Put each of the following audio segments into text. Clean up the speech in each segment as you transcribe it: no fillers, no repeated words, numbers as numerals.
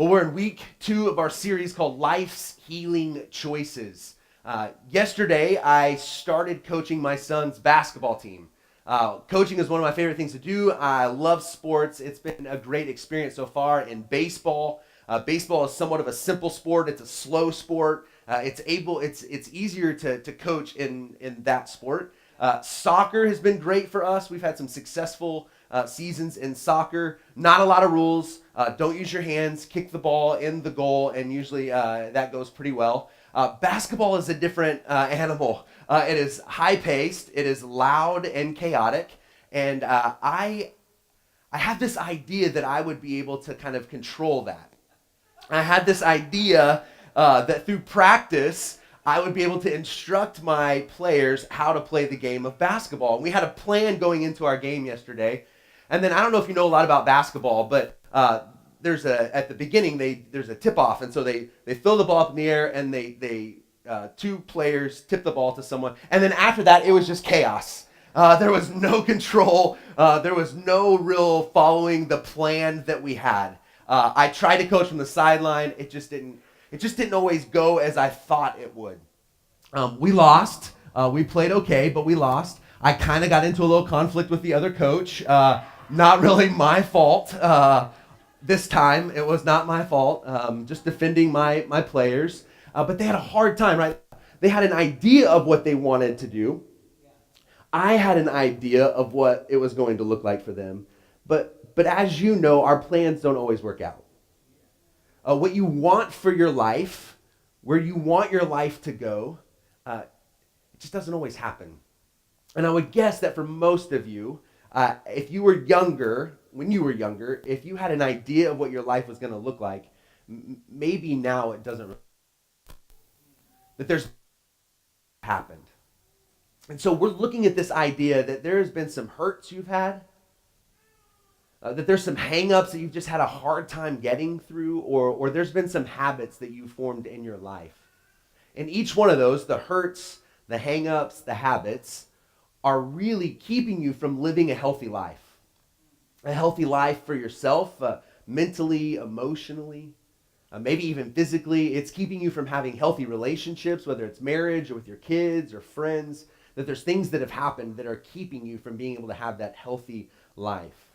Well, we're in week 2 of our series called Life's Healing Choices. Yesterday, I started coaching my son's basketball team. Coaching is one of my favorite things to do. I love sports. It's been a great experience so far in baseball. Baseball is somewhat of a simple sport. It's a slow sport. It's easier to coach in that sport. Soccer has been great for us. We've had some successful seasons in soccer. Not a lot of rules. Don't use your hands. Kick the ball in the goal, and usually that goes pretty well. Basketball is a different animal. It is high-paced. It is loud and chaotic. And I have this idea that I would be able to kind of control that. I had this idea that through practice, I would be able to instruct my players how to play the game of basketball. And we had a plan going into our game yesterday. And then I don't know if you know a lot about basketball, but at the beginning there's a tip-off, and so they throw the ball up in the air, and they two players tip the ball to someone, and then after that it was just chaos. There was no control. There was no real following the plan that we had. I tried to coach from the sideline. It just didn't always go as I thought it would. We lost. We played okay, but we lost. I kind of got into a little conflict with the other coach. Not really my fault. This time, it was not my fault. Just defending my players. But they had a hard time, right? They had an idea of what they wanted to do. I had an idea of what it was going to look like for them. But as you know, our plans don't always work out. What you want for your life, where you want your life to go, it just doesn't always happen. And I would guess that for most of you, if you were younger, when you were younger, if you had an idea of what your life was going to look like, maybe now it doesn't. That there's happened. And so we're looking at this idea that there has been some hurts you've had, that there's some hang-ups that you've just had a hard time getting through, or there's been some habits that you formed in your life. And each one of those, the hurts, the hang-ups, the habits, are really keeping you from living a healthy life. A healthy life for yourself, mentally, emotionally, maybe even physically. It's keeping you from having healthy relationships, whether it's marriage or with your kids or friends, that there's things that have happened that are keeping you from being able to have that healthy life.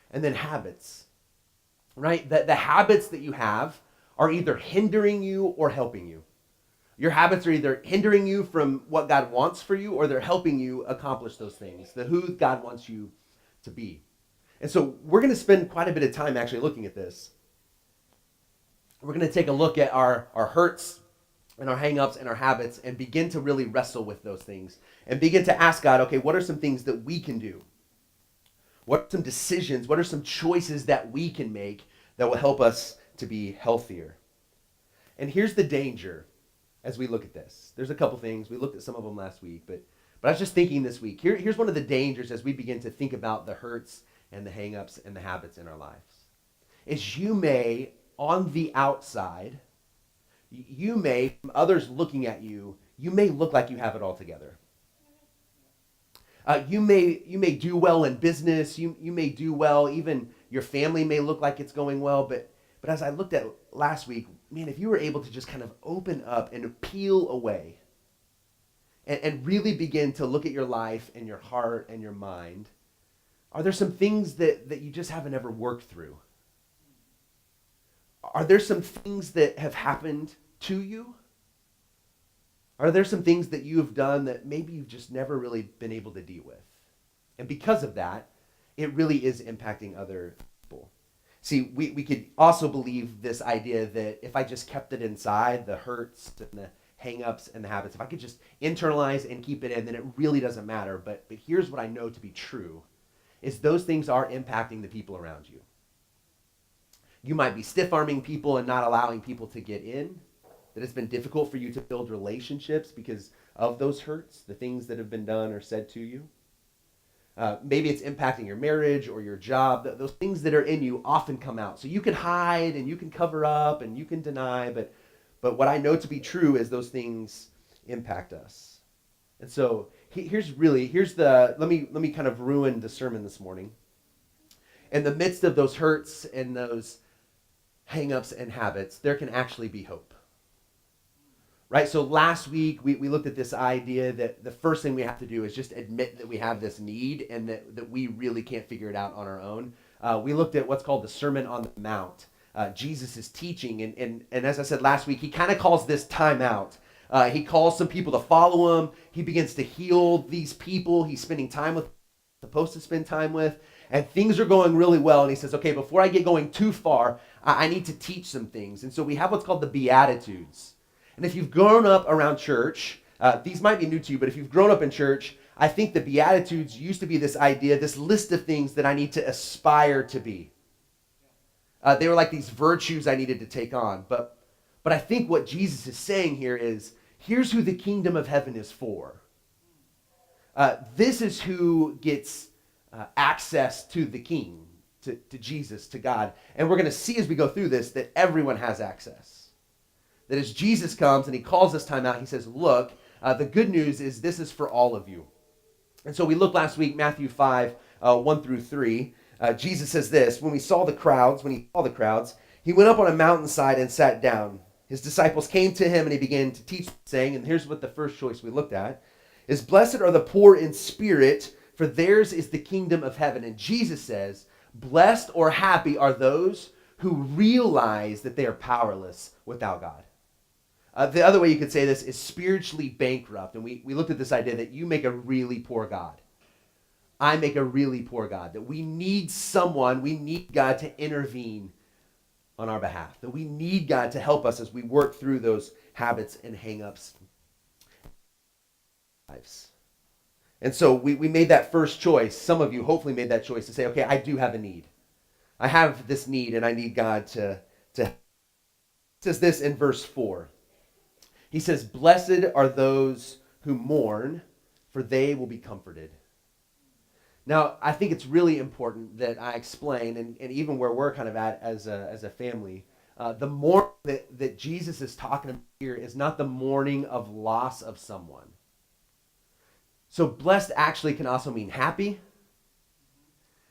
And then habits, right? The habits that you have are either hindering you or helping you. Your habits are either hindering you from what God wants for you, or they're helping you accomplish those things, who God wants you to be. And so we're going to spend quite a bit of time actually looking at this. We're going to take a look at our hurts and our hang-ups and our habits and begin to really wrestle with those things and begin to ask God, okay, what are some things that we can do? What are some decisions? What are some choices that we can make that will help us to be healthier? And here's the danger as we look at this. There's a couple things. We looked at some of them last week, but I was just thinking this week. Here's one of the dangers as we begin to think about the hurts and the hang-ups and the habits in our lives. Is you may, on the outside, you may, from others looking at you, you may look like you have it all together. You may do well in business. You may do well. Even your family may look like it's going well. But as I looked at last week, man, if you were able to just kind of open up and peel away and really begin to look at your life and your heart and your mind, are there some things that you just haven't ever worked through? Are there some things that have happened to you? Are there some things that you have done that maybe you've just never really been able to deal with? And because of that, it really is impacting other people. See, we could also believe this idea that if I just kept it inside, the hurts and the hang-ups and the habits, if I could just internalize and keep it in, then it really doesn't matter. But here's what I know to be true, is those things are impacting the people around you. You might be stiff-arming people and not allowing people to get in, that it's been difficult for you to build relationships because of those hurts, the things that have been done or said to you. Maybe it's impacting your marriage or your job. Those things that are in you often come out. So you can hide and you can cover up and you can deny, but what I know to be true is those things impact us. And so let me kind of ruin the sermon this morning. In the midst of those hurts and those hang-ups and habits, there can actually be hope. Right? So last week, we looked at this idea that the first thing we have to do is just admit that we have this need and that we really can't figure it out on our own. We looked at what's called the Sermon on the Mount. Jesus is teaching, and as I said last week, he kind of calls this time out. He calls some people to follow him. He begins to heal these people he's spending time with, supposed to spend time with, and things are going really well. And he says, okay, before I get going too far, I need to teach some things. And so we have what's called the Beatitudes. And if you've grown up around church, these might be new to you, but if you've grown up in church, I think the Beatitudes used to be this idea, this list of things that I need to aspire to be. They were like these virtues I needed to take on. But I think what Jesus is saying here is, here's who the kingdom of heaven is for. This is who gets access to the king, to Jesus, to God. And we're going to see as we go through this that everyone has access. That as Jesus comes and he calls this time out, he says, look, the good news is this is for all of you. And so we looked last week, Matthew 5, 1 through 3. Jesus says this, when he saw the crowds, he went up on a mountainside and sat down. His disciples came to him and he began to teach, saying, and here's what the first choice we looked at, is blessed are the poor in spirit, for theirs is the kingdom of heaven. And Jesus says, blessed or happy are those who realize that they are powerless without God. The other way you could say this is spiritually bankrupt. And we looked at this idea that you make a really poor God. I make a really poor God. That we need God to intervene on our behalf. That we need God to help us as we work through those habits and hang-ups. And so we made that first choice. Some of you hopefully made that choice to say, okay, I do have a need. I have this need and I need God to. It says this in verse 4. He says, blessed are those who mourn, for they will be comforted. Now, I think it's really important that I explain, and even where we're kind of at as a family, the mourning that Jesus is talking about here is not the mourning of loss of someone. So blessed actually can also mean happy.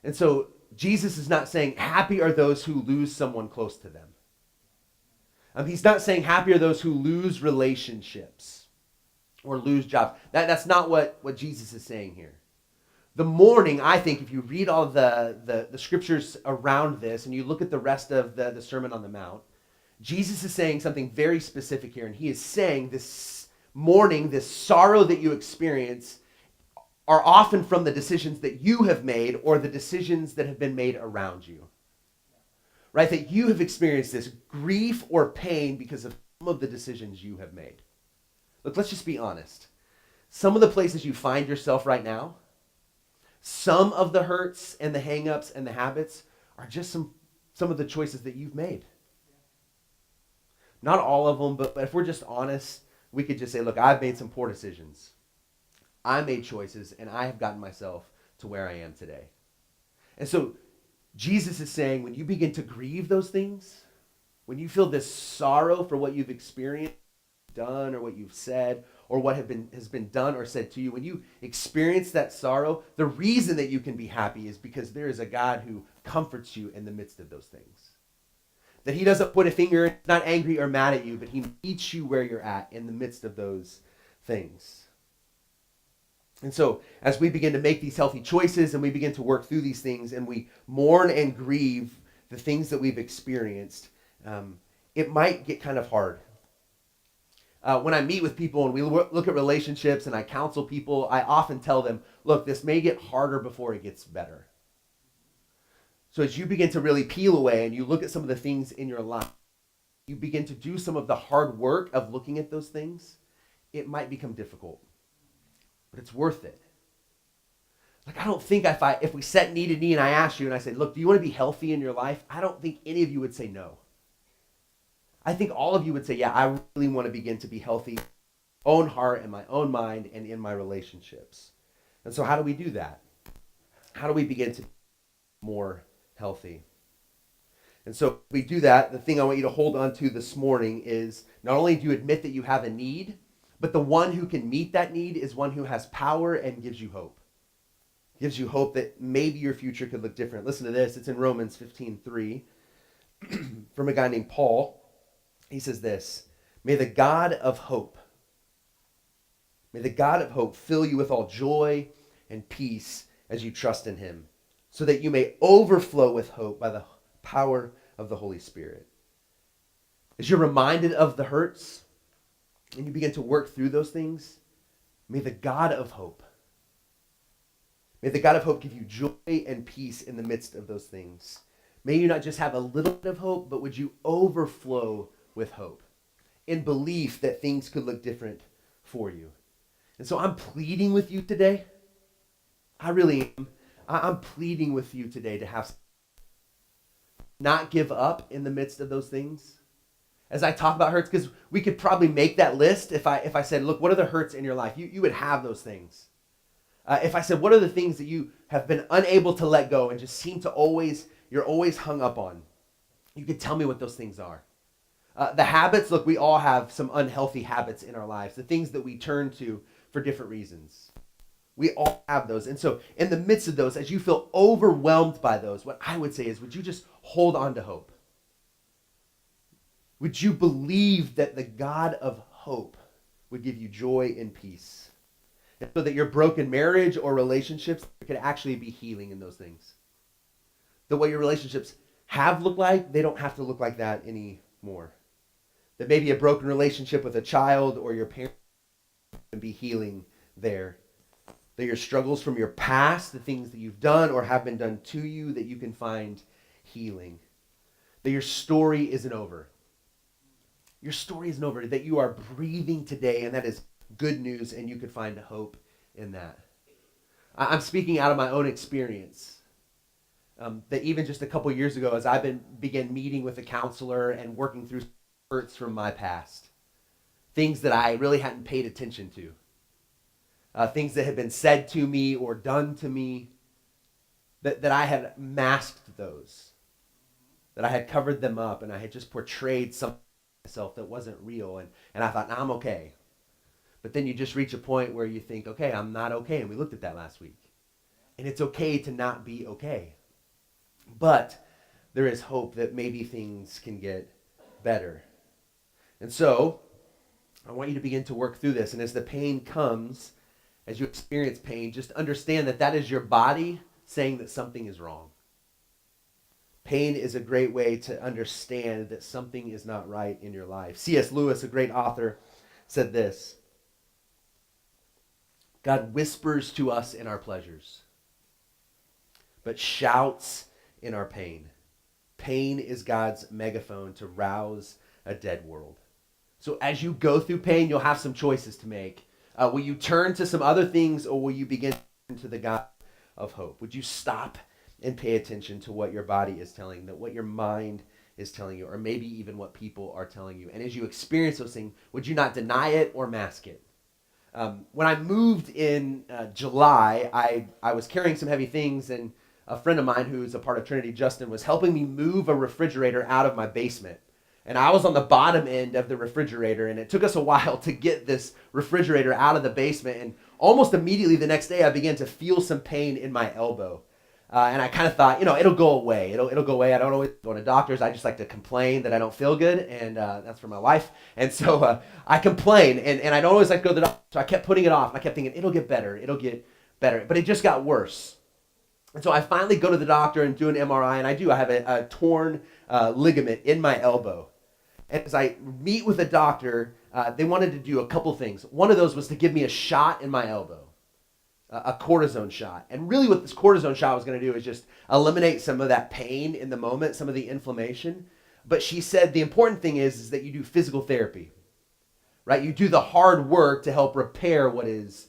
And so Jesus is not saying happy are those who lose someone close to them. He's not saying happy are those who lose relationships or lose jobs. That's not what Jesus is saying here. The mourning, I think, if you read all of the scriptures around this and you look at the rest of the Sermon on the Mount, Jesus is saying something very specific here. And he is saying this mourning, this sorrow that you experience are often from the decisions that you have made or the decisions that have been made around you. Right? That you have experienced this grief or pain because of some of the decisions you have made. Look, let's just be honest. Some of the places you find yourself right now, some of the hurts and the hang-ups and the habits are just some of the choices that you've made. Not all of them, but if we're just honest, we could just say, look, I've made some poor decisions. I made choices, and I have gotten myself to where I am today. And so Jesus is saying when you begin to grieve those things, when you feel this sorrow for what you've experienced, done, or what you've said, or what has been done or said to you, when you experience that sorrow, the reason that you can be happy is because there is a God who comforts you in the midst of those things. That he doesn't put a finger, not angry or mad at you, but he meets you where you're at in the midst of those things. And so as we begin to make these healthy choices and we begin to work through these things and we mourn and grieve the things that we've experienced, it might get kind of hard. When I meet with people and we look at relationships and I counsel people, I often tell them, look, this may get harder before it gets better. So as you begin to really peel away and you look at some of the things in your life, you begin to do some of the hard work of looking at those things, it might become difficult. But it's worth it. Like, I don't think if we set knee to knee and I asked you and I said, look, do you want to be healthy in your life? I don't think any of you would say no. I think all of you would say, yeah, I really want to begin to be healthy in my own heart and my own mind and in my relationships. And so how do we do that? How do we begin to be more healthy? And so if we do that, the thing I want you to hold on to this morning is not only do you admit that you have a need, but the one who can meet that need is one who has power and gives you hope. Gives you hope that maybe your future could look different. Listen to this. It's in Romans 15:3. For from a guy named Paul. He says this, may the God of hope fill you with all joy and peace as you trust in him, so that you may overflow with hope by the power of the Holy Spirit. As you're reminded of the hurts and you begin to work through those things, may the God of hope give you joy and peace in the midst of those things. May you not just have a little bit of hope, but would you overflow with hope in belief that things could look different for you. And so I'm pleading with you today. I really am. I'm pleading with you today to not give up in the midst of those things. As I talk about hurts, because we could probably make that list if I said, look, what are the hurts in your life? You would have those things. If I said, what are the things that you have been unable to let go and just seem to you're always hung up on? You could tell me what those things are. The habits, look, we all have some unhealthy habits in our lives, the things that we turn to for different reasons. We all have those. And so in the midst of those, as you feel overwhelmed by those, what I would say is, would you just hold on to hope? Would you believe that the God of hope would give you joy and peace? And so that your broken marriage or relationships could actually be healing in those things. That what your relationships have looked like, they don't have to look like that anymore. That maybe a broken relationship with a child or your parent can be healing there. That your struggles from your past, the things that you've done or have been done to you, that you can find healing. That your story isn't over. Your story isn't over. That you are breathing today, and that is good news, and you could find hope in that. I'm speaking out of my own experience. That even just a couple years ago, as I began meeting with a counselor and working through hurts from my past, things that I really hadn't paid attention to, things that had been said to me or done to me, that I had masked those, that I had covered them up, and I had just portrayed something of myself that wasn't real, and I thought, nah, I'm okay. But then you just reach a point where you think, okay, I'm not okay, and we looked at that last week. And it's okay to not be okay. But there is hope that maybe things can get better. And so, I want you to begin to work through this. And as the pain comes, as you experience pain, just understand that that is your body saying that something is wrong. Pain is a great way to understand that something is not right in your life. C.S. Lewis, a great author, said this: God whispers to us in our pleasures, but shouts in our pain. Pain is God's megaphone to rouse a dead world. So as you go through pain, you'll have some choices to make. Will you turn to some other things, or will you begin to turn to the God of hope? Would you stop and pay attention to what your body is telling you, that what your mind is telling you, or maybe even what people are telling you? And as you experience those things, would you not deny it or mask it? When I moved in July, I was carrying some heavy things, and a friend of mine who's a part of Trinity, Justin, was helping me move a refrigerator out of my basement. And I was on the bottom end of the refrigerator, and it took us a while to get this refrigerator out of the basement. And almost immediately the next day, I began to feel some pain in my elbow. And I kind of thought, it'll go away. It'll go away. I don't always go to doctors. I just like to complain that I don't feel good, and that's for my wife. And so I complain, and I don't always like to go to the doctor. So I kept putting it off, and I kept thinking, it'll get better. It'll get better. But it just got worse. And so I finally go to the doctor and do an MRI, and I have a torn ligament in my elbow. And as I meet with the doctor, they wanted to do a couple things. One of those was to give me a shot in my elbow, a cortisone shot. And really what this cortisone shot was going to do is just eliminate some of that pain in the moment, some of the inflammation. But she said the important thing is that you do physical therapy, right? You do the hard work to help repair what is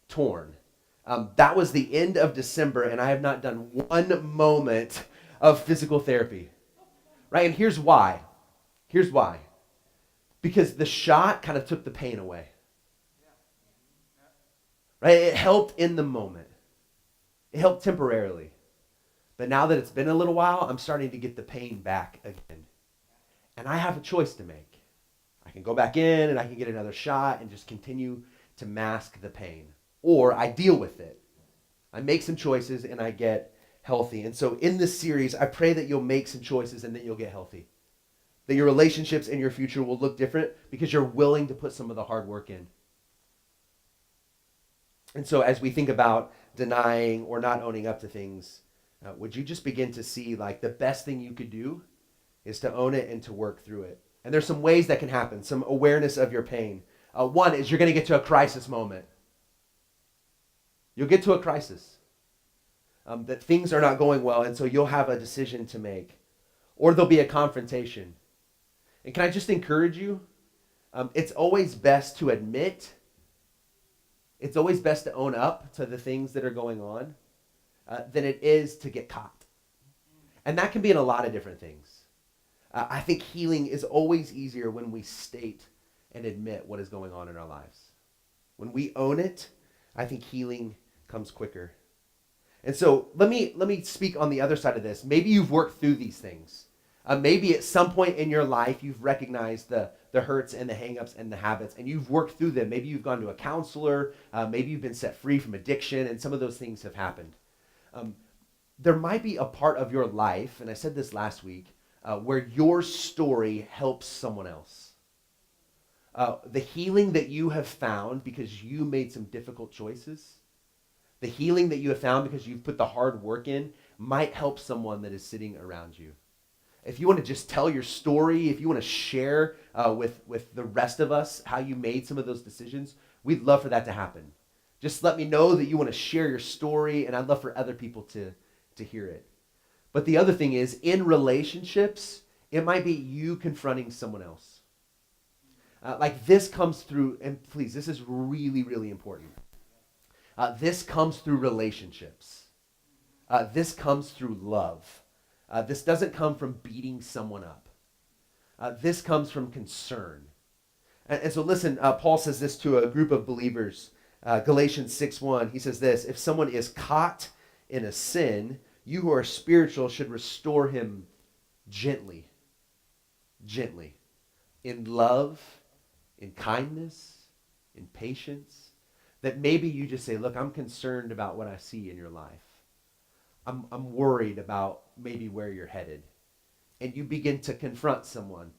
torn. That was the end of December, and I have not done one moment of physical therapy, right? And here's why. Because the shot kind of took the pain away, right? It helped in the moment. It helped temporarily. But now that it's been a little while, I'm starting to get the pain back again. And I have a choice to make. I can go back in and I can get another shot and just continue to mask the pain. Or I deal with it. I make some choices and I get healthy. And so in this series, I pray that you'll make some choices and that you'll get healthy. that your relationships and your future will look different because you're willing to put some of the hard work in. And so as we think about denying or not owning up to things, would you just begin to see like the best thing you could do is to own it and to work through it? And there's some ways that can happen, some awareness of your pain. One is you're going to get to a crisis moment. You'll get to a crisis. That things are not going well, and so you'll have a decision to make. Or there'll be a confrontation. And can I just encourage you? It's always best to admit. It's always best to own up to the things that are going on than it is to get caught. And that can be in a lot of different things. I think healing is always easier when we state and admit what is going on in our lives. When we own it, I think healing comes quicker. And so let me speak on the other side of this. Maybe you've worked through these things. Maybe at some point in your life, you've recognized the hurts and the hangups and the habits, and you've worked through them. Maybe you've gone to a counselor. Maybe you've been set free from addiction, and some of those things have happened. There might be a part of your life, and I said this last week, where your story helps someone else. The healing that you have found because you made some difficult choices, the healing that you have found because you've put the hard work in, might help someone that is sitting around you. If you want to just tell your story, if you want to share with the rest of us how you made some of those decisions, we'd love for that to happen. Just let me know that you want to share your story, and I'd love for other people to hear it. But the other thing is, in relationships, it might be you confronting someone else. Like this comes through, and please, this is really, really important. This comes through relationships. This comes through love. This doesn't come from beating someone up. This comes from concern. And so listen, Paul says this to a group of believers. Galatians 6:1, he says this: if someone is caught in a sin, you who are spiritual should restore him gently, in love, in kindness, in patience. That maybe you just say, look, I'm concerned about what I see in your life. I'm worried about maybe where you're headed. And you begin to confront someone,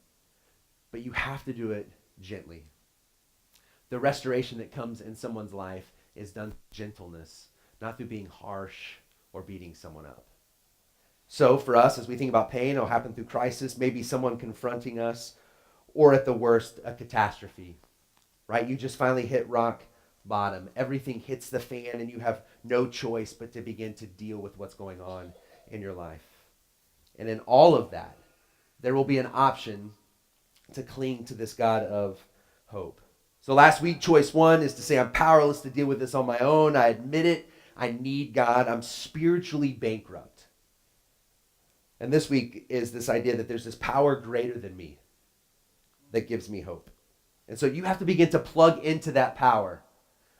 but you have to do it gently. The restoration that comes in someone's life is done through gentleness, not through being harsh or beating someone up. So for us, as we think about pain, it'll happen through crisis, maybe someone confronting us, or at the worst, a catastrophe, right? You just finally hit rock bottom. Everything hits the fan and you have no choice but to begin to deal with what's going on in your life. And in all of that, there will be an option to cling to this God of hope. So last week, choice one is to say, I'm powerless to deal with this on my own. I admit it. I need God. I'm spiritually bankrupt. And this week is this idea that there's this power greater than me that gives me hope. And so you have to begin to plug into that power.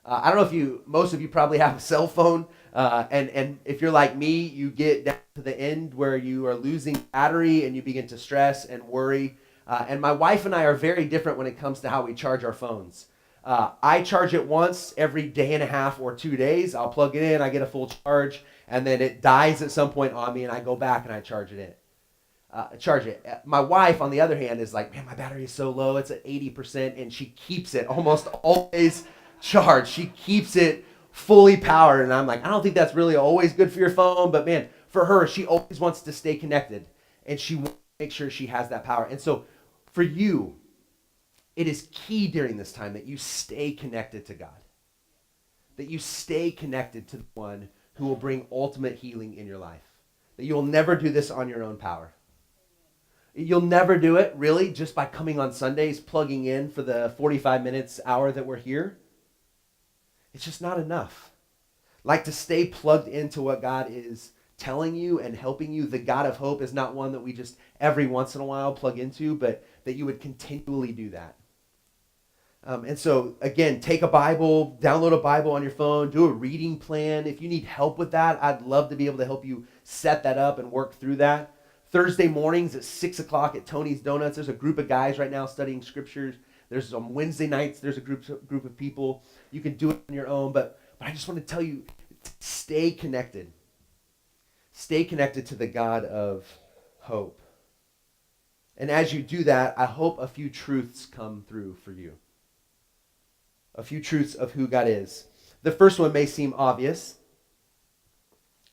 I don't know if most of you probably have a cell phone, and if you're like me, you get down to the end where you are losing battery and you begin to stress and worry. And my wife and I are very different when it comes to how we charge our phones. I charge it once every day and a half or 2 days. I'll plug it in, I get a full charge, and then it dies at some point on me, and I go back and I charge it. My wife, on the other hand, is like, man, my battery is so low. It's at 80%, and she keeps it almost always charged. She keeps it fully powered, and I'm like, I don't think that's really always good for your phone, but man, for her, she always wants to stay connected, and she wants to make sure she has that power. And so for you, it is key during this time that you stay connected to God, that you stay connected to the one who will bring ultimate healing in your life, that you'll never do this on your own power. You'll never do it, really, just by coming on Sundays, plugging in for the 45 minutes, hour that we're here. It's just not enough. Like, to stay plugged into what God is telling you and helping you. The God of hope is not one that we just every once in a while plug into, but that you would continually do that. And so, again, take a Bible, download a Bible on your phone, do a reading plan. If you need help with that, I'd love to be able to help you set that up and work through that. Thursday mornings at 6 o'clock at Tony's Donuts, there's a group of guys right now studying scriptures. There's on Wednesday nights, there's a group of people. You can do it on your own, but I just want to tell you, stay connected. Stay connected to the God of hope. And as you do that, I hope a few truths come through for you. A few truths of who God is. The first one may seem obvious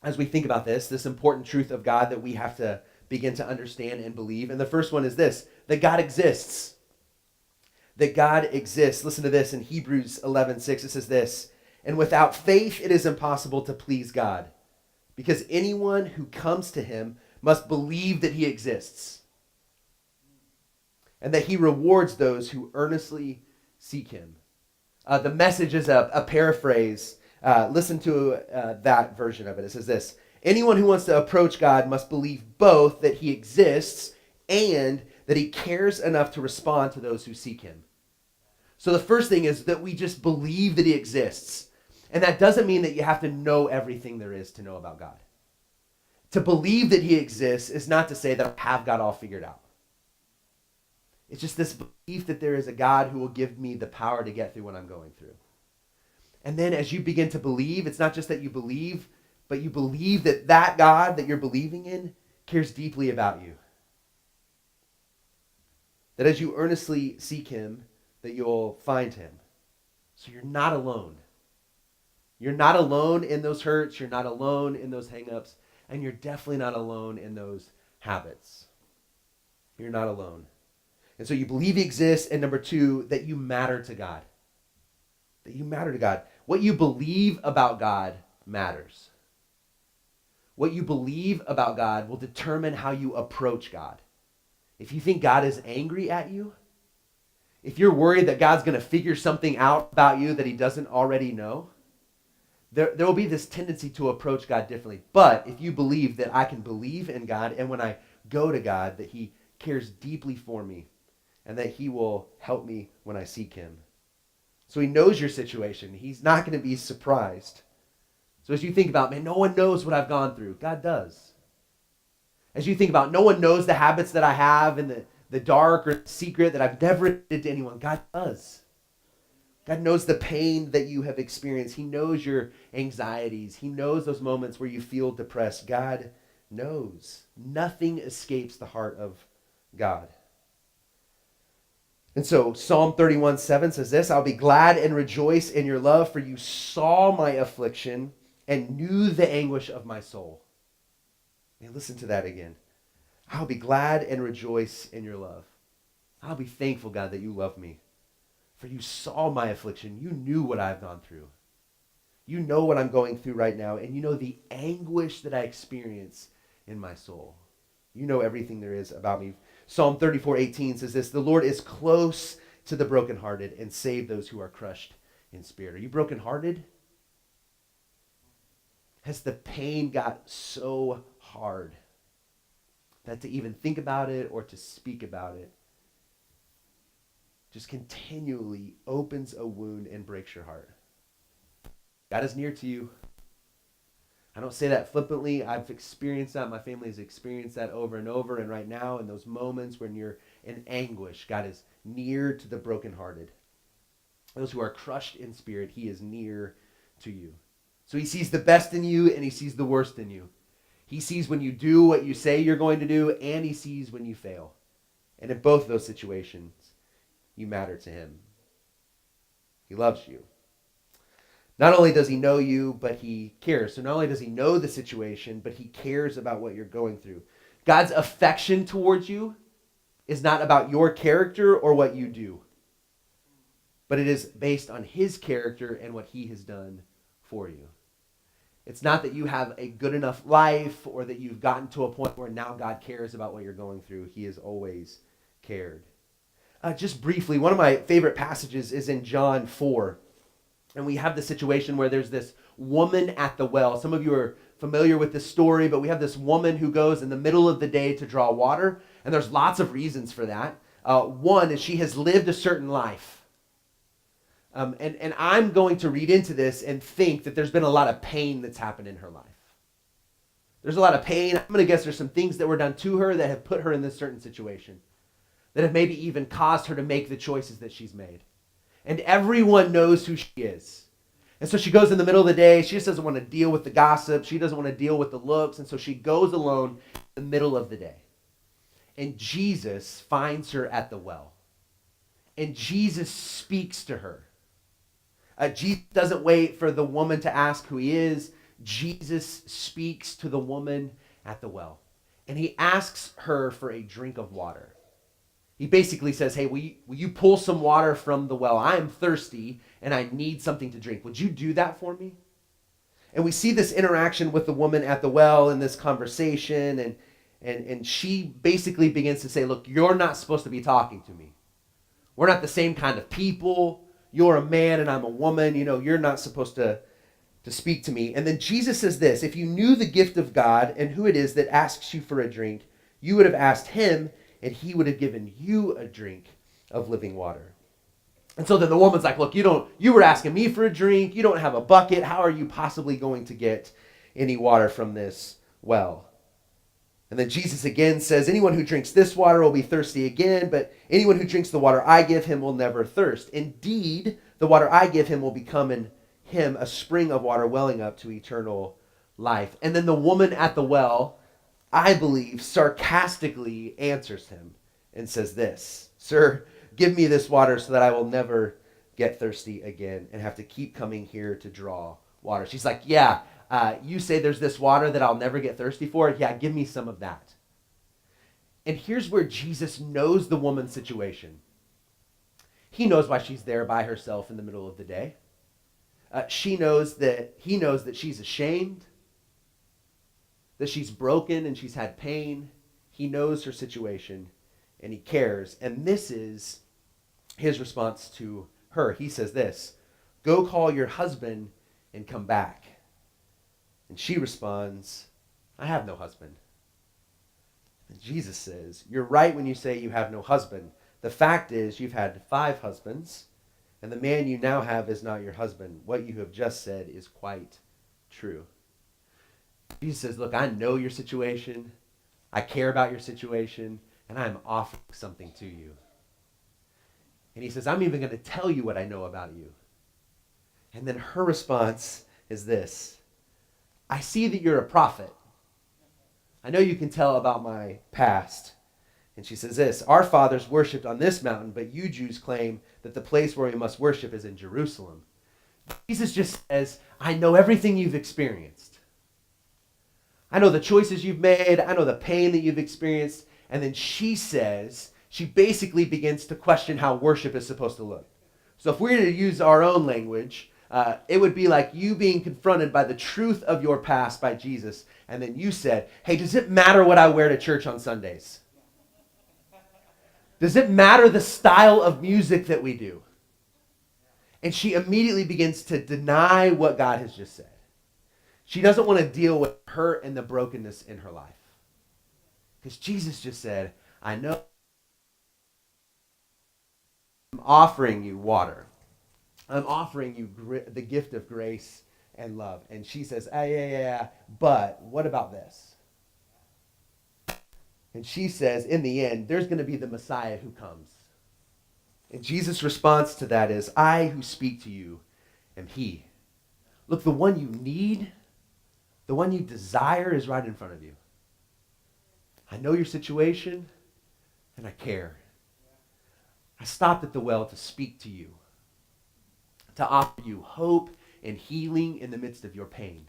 as we think about this important truth of God that we have to begin to understand and believe. And the first one is this, that God exists. That God exists. Listen to this in Hebrews 11:6. It says this, and without faith it is impossible to please God, because anyone who comes to him must believe that he exists and that he rewards those who earnestly seek him. The Message is a paraphrase. Listen to that version of it. It says this, anyone who wants to approach God must believe both that he exists and that he cares enough to respond to those who seek him. So the first thing is that we just believe that he exists. And that doesn't mean that you have to know everything there is to know about God. To believe that he exists is not to say that I have God all figured out. It's just this belief that there is a God who will give me the power to get through what I'm going through. And then as you begin to believe, it's not just that you believe, but you believe that that God that you're believing in cares deeply about you. That as you earnestly seek him, that you'll find him. So you're not alone. You're not alone in those hurts. You're not alone in those hang-ups. And you're definitely not alone in those habits. You're not alone. And so you believe he exists. And number two, that you matter to God. That you matter to God. What you believe about God matters. What you believe about God will determine how you approach God. If you think God is angry at you, if you're worried that God's going to figure something out about you that he doesn't already know, there will be this tendency to approach God differently. But if you believe that I can believe in God, and when I go to God, that he cares deeply for me, and that he will help me when I seek him. So he knows your situation. He's not going to be surprised. So as you think about, man, no one knows what I've gone through. God does. As you think about, no one knows the habits that I have in the dark or the secret that I've never admitted to anyone. God does. God knows the pain that you have experienced. He knows your anxieties. He knows those moments where you feel depressed. God knows. Nothing escapes the heart of God. And so Psalm 31:7 says this, I'll be glad and rejoice in your love, for you saw my affliction and knew the anguish of my soul. And listen to that again. I'll be glad and rejoice in your love. I'll be thankful, God, that you love me. For you saw my affliction. You knew what I've gone through. You know what I'm going through right now. And you know the anguish that I experience in my soul. You know everything there is about me. Psalm 34:18 says this, the Lord is close to the brokenhearted and save those who are crushed in spirit. Are you brokenhearted? Has the pain got so hard that to even think about it or to speak about it just continually opens a wound and breaks your heart? God is near to you. I don't say that flippantly. I've experienced that. My family has experienced that over and over. And right now, in those moments when you're in anguish, God is near to the brokenhearted. Those who are crushed in spirit, he is near to you. So he sees the best in you and he sees the worst in you. He sees when you do what you say you're going to do, and he sees when you fail. And in both of those situations, you matter to him. He loves you. Not only does he know you, but he cares. So not only does he know the situation, but he cares about what you're going through. God's affection towards you is not about your character or what you do, but it is based on his character and what he has done for you. It's not that you have a good enough life or that you've gotten to a point where now God cares about what you're going through. He has always cared. Just briefly, one of my favorite passages is in John 4. And we have the situation where there's this woman at the well. Some of you are familiar with this story, but we have this woman who goes in the middle of the day to draw water. And there's lots of reasons for that. One is she has lived a certain life. And I'm going to read into this and think that there's been a lot of pain that's happened in her life. There's a lot of pain. I'm going to guess there's some things that were done to her that have put her in this certain situation, that have maybe even caused her to make the choices that she's made. And everyone knows who she is. And so she goes in the middle of the day. She just doesn't want to deal with the gossip. She doesn't want to deal with the looks. And so she goes alone in the middle of the day. And Jesus finds her at the well. And Jesus speaks to her. Jesus doesn't wait for the woman to ask who he is. Jesus speaks to the woman at the well. And he asks her for a drink of water. He basically says, hey, will you pull some water from the well? I am thirsty and I need something to drink. Would you do that for me? And we see this interaction with the woman at the well in this conversation. And she basically begins to say, look, you're not supposed to be talking to me. We're not the same kind of people. You're a man and I'm a woman. You're not supposed to speak to me. And then Jesus says this, if you knew the gift of God and who it is that asks you for a drink, you would have asked him and he would have given you a drink of living water. And so then the woman's like, look, you were asking me for a drink. You don't have a bucket. How are you possibly going to get any water from this well? And then Jesus again says, anyone who drinks this water will be thirsty again, but anyone who drinks the water I give him will never thirst. Indeed, the water I give him will become in him a spring of water welling up to eternal life. And then the woman at the well, I believe, sarcastically answers him and says this, sir, give me this water so that I will never get thirsty again and have to keep coming here to draw water. She's like, yeah, you say there's this water that I'll never get thirsty for? Yeah, give me some of that. And here's where Jesus knows the woman's situation. He knows why she's there by herself in the middle of the day. He knows that she's ashamed, that she's broken and she's had pain. He knows her situation and he cares. And this is his response to her. He says this, go call your husband and come back. And she responds, I have no husband. And Jesus says, you're right when you say you have no husband. The fact is you've had 5 husbands, and the man you now have is not your husband. What you have just said is quite true. Jesus says, look, I know your situation. I care about your situation, and I'm offering something to you. And he says, I'm even going to tell you what I know about you. And then her response is this, I see that you're a prophet. I know you can tell about my past. And she says this, our fathers worshipped on this mountain, but you Jews claim that the place where we must worship is in Jerusalem. Jesus just says, I know everything you've experienced. I know the choices you've made. I know the pain that you've experienced. And then she basically begins to question how worship is supposed to look. So if we were to use our own language, it would be like you being confronted by the truth of your past by Jesus. And then you said, hey, does it matter what I wear to church on Sundays? Does it matter the style of music that we do? And she immediately begins to deny what God has just said. She doesn't want to deal with hurt and the brokenness in her life. Because Jesus just said, I know I'm offering you water. I'm offering you the gift of grace and love. And she says, yeah, but what about this? And she says, in the end, there's going to be the Messiah who comes. And Jesus' response to that is, I who speak to you am he. Look, the one you need, the one you desire is right in front of you. I know your situation, and I care. I stopped at the well to speak to you, to offer you hope and healing in the midst of your pain,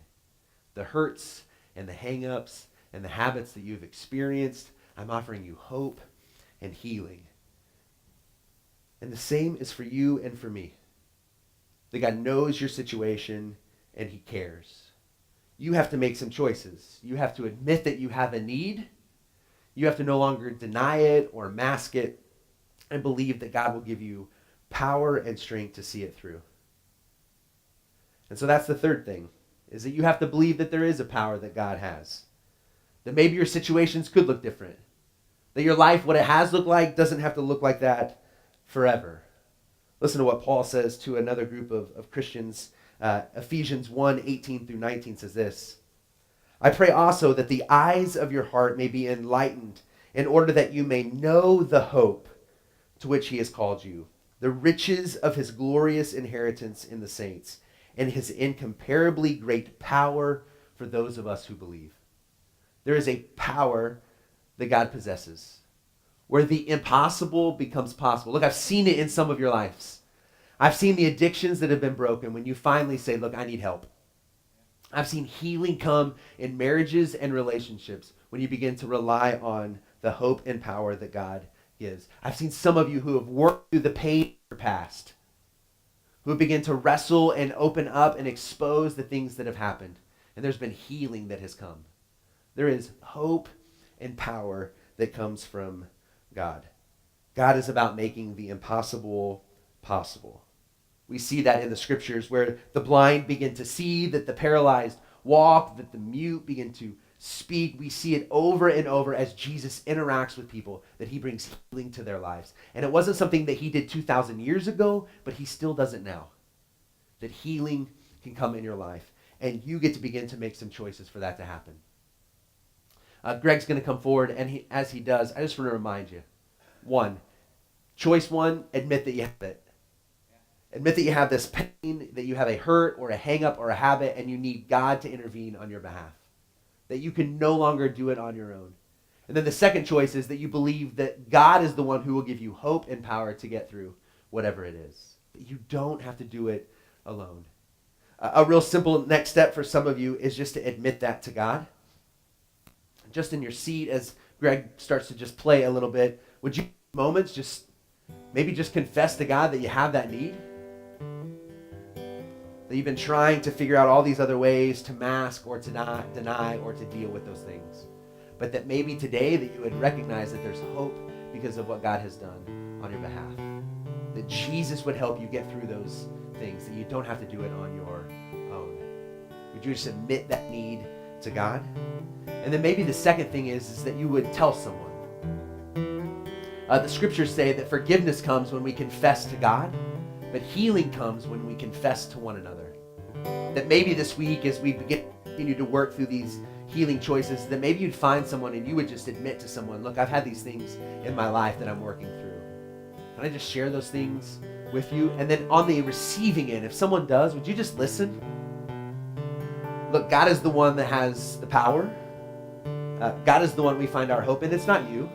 the hurts and the hang-ups and the habits that you've experienced. I'm offering you hope and healing. And the same is for you and for me. That God knows your situation and he cares. You have to make some choices. You have to admit that you have a need. You have to no longer deny it or mask it and believe that God will give you power and strength to see it through. And so that's the third thing, is that you have to believe that there is a power that God has. That maybe your situations could look different. That your life, what it has looked like, doesn't have to look like that forever. Listen to what Paul says to another group of Christians. Ephesians 1:18-19 says this, I pray also that the eyes of your heart may be enlightened in order that you may know the hope to which he has called you, the riches of his glorious inheritance in the saints, and his incomparably great power for those of us who believe. There is a power that God possesses. where the impossible becomes possible. Look, I've seen it in some of your lives. I've seen the addictions that have been broken when you finally say, look, I need help. I've seen healing come in marriages and relationships when you begin to rely on the hope and power that God gives. I've seen some of you who have worked through the pain of your past, who begin to wrestle and open up and expose the things that have happened. And there's been healing that has come. There is hope and power that comes from God. God is about making the impossible possible. We see that in the scriptures where the blind begin to see, that the paralyzed walk, that the mute begin to speak. We see it over and over as Jesus interacts with people, that he brings healing to their lives. And it wasn't something that he did 2,000 years ago, but he still does it now. That healing can come in your life, and you get to begin to make some choices for that to happen. Greg's going to come forward, and as he does, I just want to remind you. Choice one, admit that you have it. Admit that you have this pain, that you have a hurt or a hang-up or a habit, and you need God to intervene on your behalf. That you can no longer do it on your own. And then the second choice is that you believe that God is the one who will give you hope and power to get through whatever it is. That you don't have to do it alone. A real simple next step for some of you is just to admit that to God. Just in your seat as Greg starts to just play a little bit, would you moments just maybe just confess to God that you have that need? That you've been trying to figure out all these other ways to mask or to not deny or to deal with those things. But that maybe today that you would recognize that there's hope because of what God has done on your behalf. That Jesus would help you get through those things, that you don't have to do it on your own. Would you just admit that need to God? And then maybe the second thing is that you would tell someone. The scriptures say that forgiveness comes when we confess to God, but healing comes when we confess to one another. That maybe this week as we continue to work through these healing choices, that maybe you'd find someone and you would just admit to someone, look, I've had these things in my life that I'm working through. Can I just share those things with you? And then on the receiving end, if someone does, would you just listen? Look, God is the one that has the power. God is the one we find our hope in. It's not you.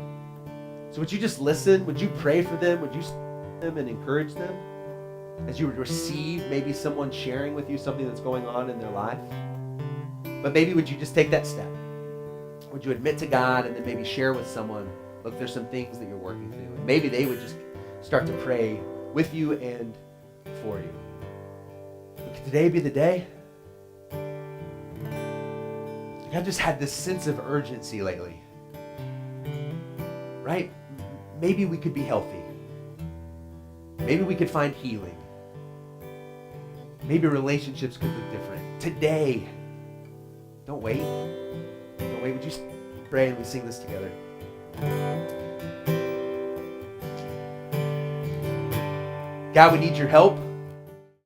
So would you just listen? Would you pray for them? Would you support them and encourage them as you would receive maybe someone sharing with you something that's going on in their life? But maybe would you just take that step? Would you admit to God and then maybe share with someone, look, there's some things that you're working through. And maybe they would just start to pray with you and for you. Could today be the day? I've just had this sense of urgency lately. Right? Maybe we could be healthy. Maybe we could find healing. Maybe relationships could look different. Today. Don't wait. Don't wait. Would you pray and we sing this together? God, we need your help.